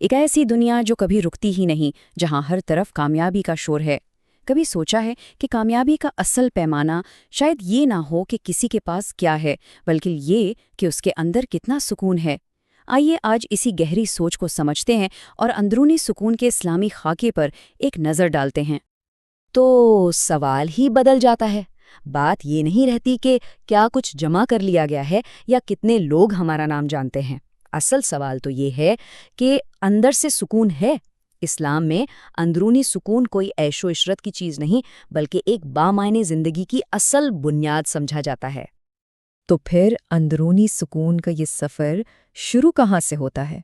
ایک ایسی دنیا جو کبھی رکتی ہی نہیں، جہاں ہر طرف کامیابی کا شور ہے۔ کبھی سوچا ہے کہ کامیابی کا اصل پیمانہ شاید یہ نہ ہو کہ کسی کے پاس کیا ہے، بلکہ یہ کہ اس کے اندر کتنا سکون ہے؟ آئیے آج اسی گہری سوچ کو سمجھتے ہیں اور اندرونی سکون کے اسلامی خاکے پر ایک نظر ڈالتے ہیں۔ تو سوال ہی بدل جاتا ہے۔ بات یہ نہیں رہتی کہ کیا کچھ جمع کر لیا گیا ہے یا کتنے لوگ ہمارا نام جانتے ہیں۔ اصل سوال تو یہ ہے کہ اندر سے سکون ہے۔ اسلام میں اندرونی سکون کوئی عیش و عشرت کی چیز نہیں، بلکہ ایک بامعنی زندگی کی اصل بنیاد سمجھا جاتا ہے۔ تو پھر اندرونی سکون کا یہ سفر شروع کہاں سے ہوتا ہے؟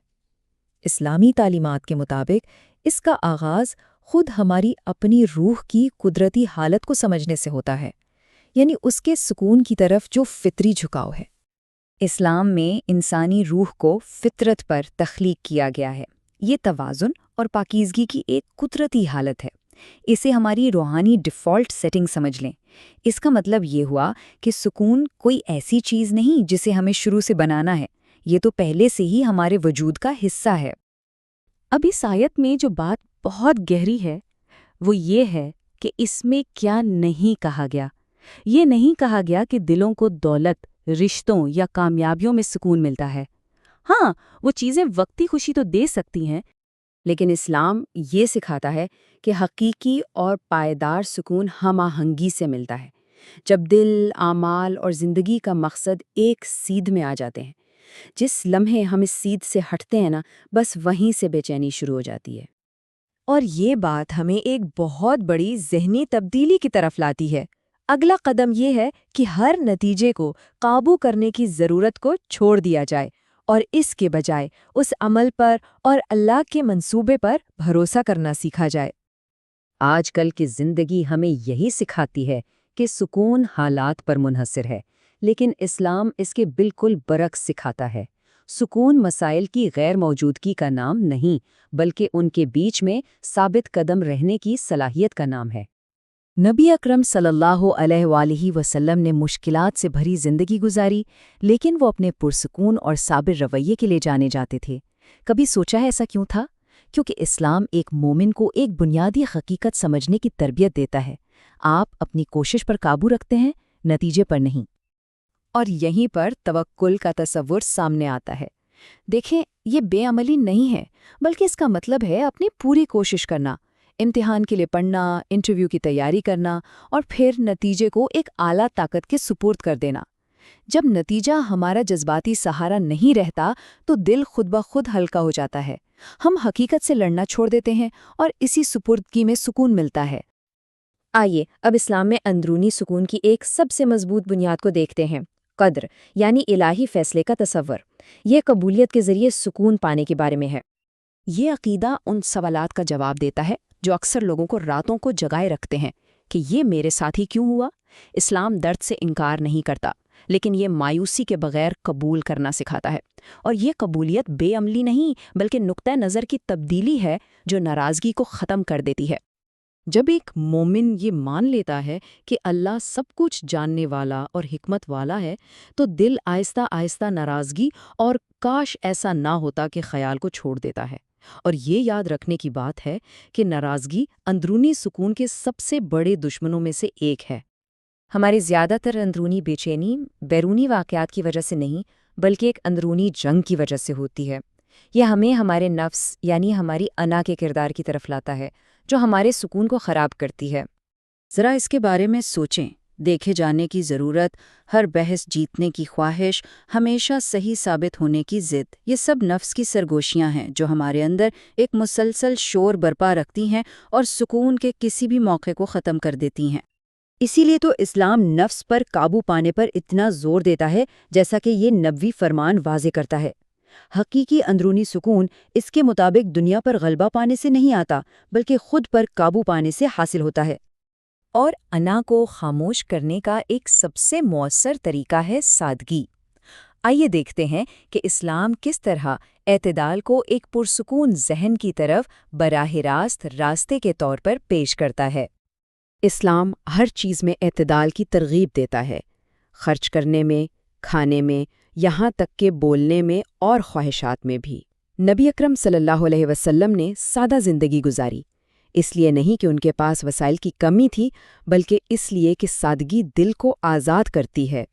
اسلامی تعلیمات کے مطابق اس کا آغاز خود ہماری اپنی روح کی قدرتی حالت کو سمجھنے سے ہوتا ہے، یعنی اس کے سکون کی طرف جو فطری جھکاؤ ہے۔ اسلام میں انسانی روح کو فطرت پر تخلیق کیا گیا ہے۔ یہ توازن اور پاکیزگی کی ایک قدرتی حالت ہے۔ اسے ہماری روحانی ڈیفالٹ سیٹنگ سمجھ لیں۔ اس کا مطلب یہ ہوا کہ سکون کوئی ایسی چیز نہیں جسے ہمیں شروع سے بنانا ہے، یہ تو پہلے سے ہی ہمارے وجود کا حصہ ہے۔ اب اس آیت میں جو بات بہت گہری ہے وہ یہ ہے کہ اس میں کیا نہیں کہا گیا۔ یہ نہیں کہا گیا کہ دلوں کو دولت، رشتوں یا کامیابیوں میں سکون ملتا ہے۔ ہاں، وہ چیزیں وقتی خوشی تو دے سکتی ہیں، لیکن اسلام یہ سکھاتا ہے کہ حقیقی اور پائیدار سکون ہم آہنگی سے ملتا ہے، جب دل، اعمال اور زندگی کا مقصد ایک سیدھ میں آ جاتے ہیں۔ جس لمحے ہم اس سیدھ سے ہٹتے ہیں بس وہیں سے بے چینی شروع ہو جاتی ہے۔ اور یہ بات ہمیں ایک بہت بڑی ذہنی تبدیلی کی طرف لاتی ہے۔ اگلا قدم یہ ہے کہ ہر نتیجے کو قابو کرنے کی ضرورت کو چھوڑ دیا جائے اور اس کے بجائے اس عمل پر اور اللہ کے منصوبے پر بھروسہ کرنا سیکھا جائے۔ آج کل کی زندگی ہمیں یہی سکھاتی ہے کہ سکون حالات پر منحصر ہے، لیکن اسلام اس کے بالکل برعکس سکھاتا ہے۔ سکون مسائل کی غیر موجودگی کا نام نہیں، بلکہ ان کے بیچ میں ثابت قدم رہنے کی صلاحیت کا نام ہے۔ نبی اکرم صلی اللہ علیہ وآلہ وسلم نے مشکلات سے بھری زندگی گزاری، لیکن وہ اپنے پرسکون اور صابر رویے کے لیے جانے جاتے تھے۔ کبھی سوچا ہے ایسا کیوں تھا؟ کیونکہ اسلام ایک مومن کو ایک بنیادی حقیقت سمجھنے کی تربیت دیتا ہے۔ آپ اپنی کوشش پر قابو رکھتے ہیں، نتیجے پر نہیں۔ اور یہیں پر توکل کا تصور سامنے آتا ہے۔ دیکھیں، یہ بے عملی نہیں ہے، بلکہ اس کا مطلب ہے اپنی پوری کوشش کرنا، امتحان کے لیے پڑھنا، انٹرویو کی تیاری کرنا اور پھر نتیجے کو ایک اعلیٰ طاقت کے سپرد کر دینا۔ جب نتیجہ ہمارا جذباتی سہارا نہیں رہتا تو دل خود بخود ہلکا ہو جاتا ہے، ہم حقیقت سے لڑنا چھوڑ دیتے ہیں اور اسی سپردگی میں سکون ملتا ہے۔ آئیے اب اسلام میں اندرونی سکون کی ایک سب سے مضبوط بنیاد کو دیکھتے ہیں، قدر یعنی الہی فیصلے کا تصور۔ یہ قبولیت کے ذریعے سکون پانے کے بارے میں ہے۔ یہ عقیدہ ان سوالات کا جواب دیتا ہے جو اکثر لوگوں کو راتوں کو جگائے رکھتے ہیں کہ یہ میرے ساتھ ہی کیوں ہوا؟ اسلام درد سے انکار نہیں کرتا، لیکن یہ مایوسی کے بغیر قبول کرنا سکھاتا ہے۔ اور یہ قبولیت بے عملی نہیں، بلکہ نقطہ نظر کی تبدیلی ہے جو ناراضگی کو ختم کر دیتی ہے۔ جب ایک مومن یہ مان لیتا ہے کہ اللہ سب کچھ جاننے والا اور حکمت والا ہے، تو دل آہستہ آہستہ ناراضگی اور کاش ایسا نہ ہوتا کے خیال کو چھوڑ دیتا ہے۔ اور یہ یاد رکھنے کی بات ہے کہ ناراضگی اندرونی سکون کے سب سے بڑے دشمنوں میں سے ایک ہے۔ ہماری زیادہ تر اندرونی بے چینی بیرونی واقعات کی وجہ سے نہیں، بلکہ ایک اندرونی جنگ کی وجہ سے ہوتی ہے۔ یہ ہمیں ہمارے نفس یعنی ہماری انا کے کردار کی طرف لاتا ہے، جو ہمارے سکون کو خراب کرتی ہے۔ ذرا اس کے بارے میں سوچیں، دیکھے جانے کی ضرورت، ہر بحث جیتنے کی خواہش، ہمیشہ صحیح ثابت ہونے کی ضد، یہ سب نفس کی سرگوشیاں ہیں جو ہمارے اندر ایک مسلسل شور برپا رکھتی ہیں اور سکون کے کسی بھی موقع کو ختم کر دیتی ہیں۔ اسی لیے تو اسلام نفس پر قابو پانے پر اتنا زور دیتا ہے، جیسا کہ یہ نبوی فرمان واضح کرتا ہے۔ حقیقی اندرونی سکون اس کے مطابق دنیا پر غلبہ پانے سے نہیں آتا، بلکہ خود پر قابو پانے سے حاصل ہوتا ہے۔ اور انا کو خاموش کرنے کا ایک سب سے مؤثر طریقہ ہے سادگی۔ آئیے دیکھتے ہیں کہ اسلام کس طرح اعتدال کو ایک پرسکون ذہن کی طرف براہ راست راستے کے طور پر پیش کرتا ہے۔ اسلام ہر چیز میں اعتدال کی ترغیب دیتا ہے، خرچ کرنے میں، کھانے میں، یہاں تک کہ بولنے میں اور خواہشات میں بھی۔ نبی اکرم صلی اللہ علیہ وسلم نے سادہ زندگی گزاری، اس لیے نہیں کہ ان کے پاس وسائل کی کمی تھی، بلکہ اس لیے کہ سادگی دل کو آزاد کرتی ہے۔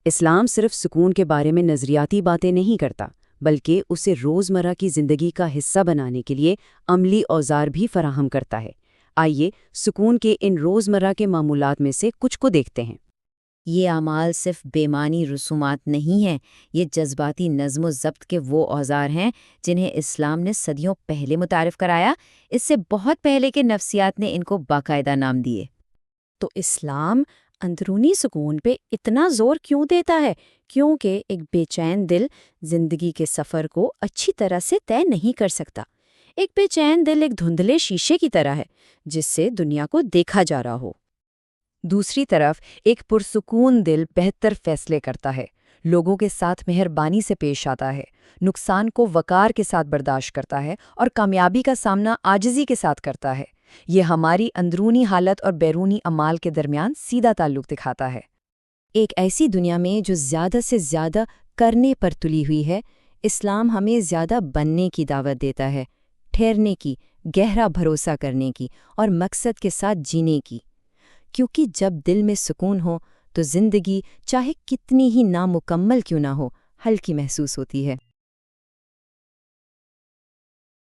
اسلام صرف سکون کے بارے میں نظریاتی باتیں نہیں کرتا، بلکہ اسے روزمرہ کی زندگی کا حصہ بنانے کے لیے عملی اوزار بھی فراہم کرتا ہے۔ آئیے سکون کے ان روزمرہ کے معمولات میں سے کچھ کو دیکھتے ہیں۔ یہ اعمال صرف بے معنی رسومات نہیں ہیں، یہ جذباتی نظم و ضبط کے وہ اوزار ہیں جنہیں اسلام نے صدیوں پہلے متعارف کرایا، اس سے بہت پہلے کے نفسیات نے ان کو باقاعدہ نام دیے۔ تو اسلام اندرونی سکون پہ اتنا زور کیوں دیتا ہے؟ کیونکہ ایک بے چین دل زندگی کے سفر کو اچھی طرح سے طے نہیں کر سکتا۔ ایک بے چین دل ایک دھندلے شیشے کی طرح ہے جس سے دنیا کو دیکھا جا رہا ہو۔ دوسری طرف ایک پرسکون دل بہتر فیصلے کرتا ہے، لوگوں کے ساتھ مہربانی سے پیش آتا ہے، نقصان کو وقار کے ساتھ برداشت کرتا ہے اور کامیابی کا سامنا عاجزی کے ساتھ کرتا ہے۔ یہ ہماری اندرونی حالت اور بیرونی اعمال کے درمیان سیدھا تعلق دکھاتا ہے۔ ایک ایسی دنیا میں جو زیادہ سے زیادہ کرنے پر تلی ہوئی ہے، اسلام ہمیں زیادہ بننے کی دعوت دیتا ہے، ٹھہرنے کی، گہرا بھروسہ کرنے کی اور مقصد کے ساتھ جینے کی، کیونکہ جب دل میں سکون ہو تو زندگی چاہے کتنی ہی نامکمل کیوں نہ ہو، ہلکی محسوس ہوتی ہے۔